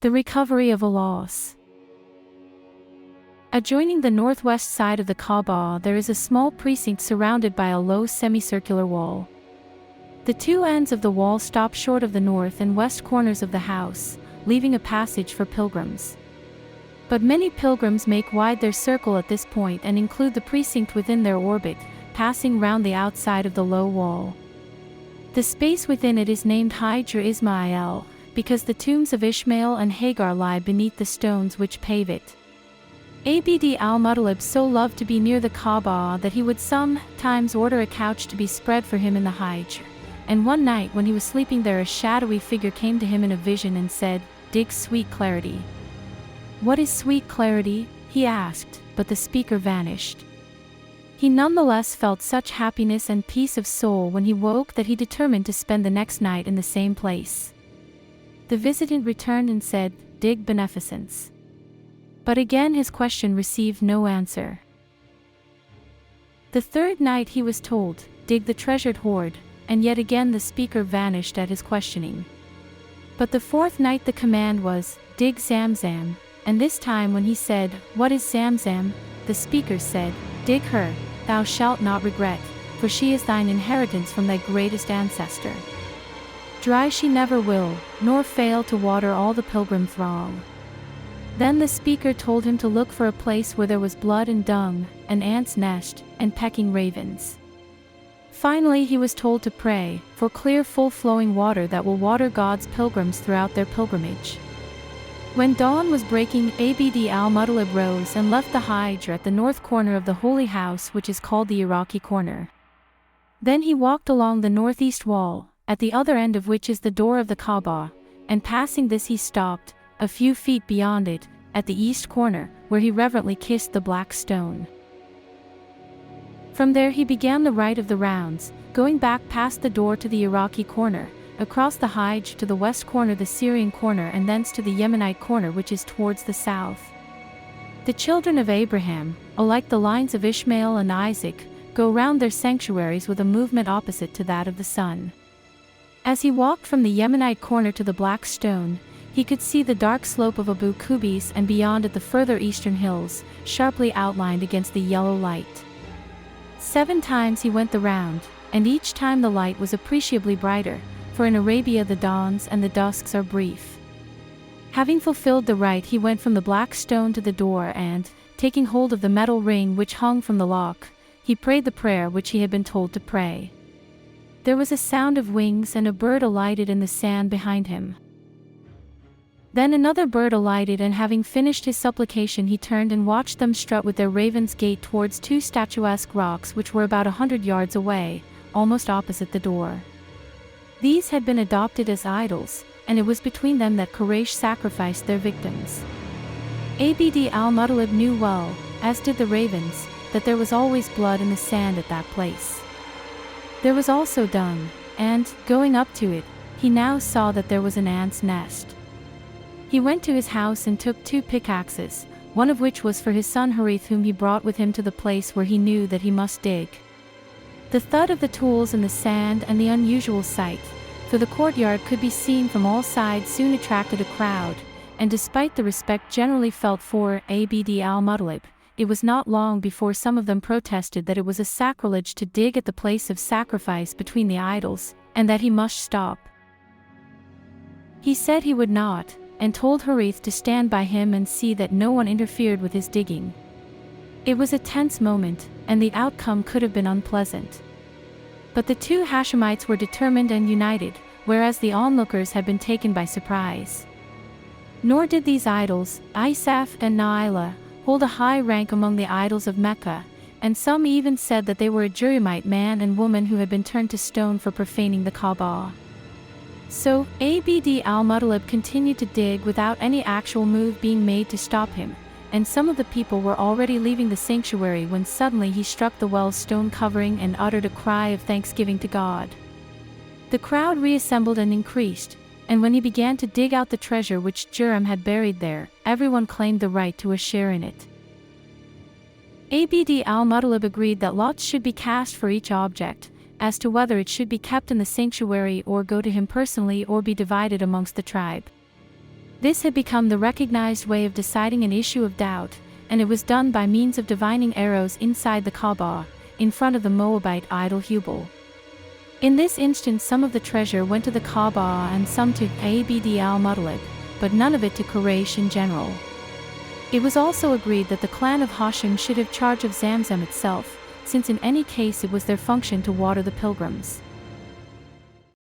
The recovery of a loss. Adjoining the northwest side of the Kaaba, there is a small precinct surrounded by a low semicircular wall. The two ends of the wall stop short of the north and west corners of the house, leaving a passage for pilgrims. But many pilgrims make wide their circle at this point and include the precinct within their orbit, passing round the outside of the low wall. The space within it is named Hijr Ismail, because the tombs of Ishmael and Hagar lie beneath the stones which pave it. Abd al Muttalib so loved to be near the Kaaba that he would sometimes order a couch to be spread for him in the Hijr. And one night when he was sleeping there, a shadowy figure came to him in a vision and said, "Dig sweet clarity." "What is sweet clarity?" he asked, but the speaker vanished. He nonetheless felt such happiness and peace of soul when he woke that he determined to spend the next night in the same place. The visitant returned and said, "Dig beneficence." But again his question received no answer. The third night he was told, "Dig the treasured hoard," and yet again the speaker vanished at his questioning. But the fourth night the command was, "Dig Zamzam," and this time when he said, "What is Zamzam?" the speaker said, "Dig her, thou shalt not regret, for she is thine inheritance from thy greatest ancestor. Dry she never will, nor fail to water all the pilgrim throng." Then the speaker told him to look for a place where there was blood and dung, an ant's nest, and pecking ravens. Finally he was told to pray for clear full-flowing water that will water God's pilgrims throughout their pilgrimage. When dawn was breaking, Abd al Muttalib rose and left the Hijr at the north corner of the holy house, which is called the Iraqi corner. Then he walked along the northeast wall, at the other end of which is the door of the Kaaba, and passing this he stopped, a few feet beyond it, at the east corner, where he reverently kissed the black stone. From there he began the rite of the rounds, going back past the door to the Iraqi corner, across the Hijr to the west corner, the Syrian corner, and thence to the Yemenite corner, which is towards the south. The children of Abraham, alike the lines of Ishmael and Isaac, go round their sanctuaries with a movement opposite to that of the sun. As he walked from the Yemenite corner to the black stone, he could see the dark slope of Abu Qubais and beyond it the further eastern hills, sharply outlined against the yellow light. 7 times he went the round, and each time the light was appreciably brighter, for in Arabia the dawns and the dusks are brief. Having fulfilled the rite, he went from the black stone to the door and, taking hold of the metal ring which hung from the lock, he prayed the prayer which he had been told to pray. There was a sound of wings and a bird alighted in the sand behind him. Then another bird alighted, and having finished his supplication he turned and watched them strut with their raven's gait towards 2 statuesque rocks which were about 100 yards away, almost opposite the door. These had been adopted as idols, and it was between them that Quraysh sacrificed their victims. Abd al Muttalib knew well, as did the ravens, that there was always blood in the sand at that place. There was also dung, and, going up to it, he now saw that there was an ant's nest. He went to his house and took 2 pickaxes, one of which was for his son Harith, whom he brought with him to the place where he knew that he must dig. The thud of the tools in the sand and the unusual sight, for the courtyard could be seen from all sides, soon attracted a crowd, and despite the respect generally felt for Abd al Muttalib, it was not long before some of them protested that it was a sacrilege to dig at the place of sacrifice between the idols, and that he must stop. He said he would not, and told Harith to stand by him and see that no one interfered with his digging. It was a tense moment, and the outcome could have been unpleasant. But the 2 Hashemites were determined and united, whereas the onlookers had been taken by surprise. Nor did these idols, Isaf and Na'ilah, hold a high rank among the idols of Mecca, and some even said that they were a Jurumite man and woman who had been turned to stone for profaning the Kaaba. So, Abd al Muttalib continued to dig without any actual move being made to stop him, and some of the people were already leaving the sanctuary when suddenly he struck the well's stone covering and uttered a cry of thanksgiving to God. The crowd reassembled and increased, and when he began to dig out the treasure which Jurem had buried there, everyone claimed the right to a share in it. Abd al Muttalib agreed that lots should be cast for each object, as to whether it should be kept in the sanctuary or go to him personally or be divided amongst the tribe. This had become the recognized way of deciding an issue of doubt, and it was done by means of divining arrows inside the Kaaba, in front of the Moabite idol Hubal. In this instance, some of the treasure went to the Kaaba and some to Abd al Muttalib, but none of it to Quraysh in general. It was also agreed that the clan of Hashim should have charge of Zamzam itself, since in any case it was their function to water the pilgrims.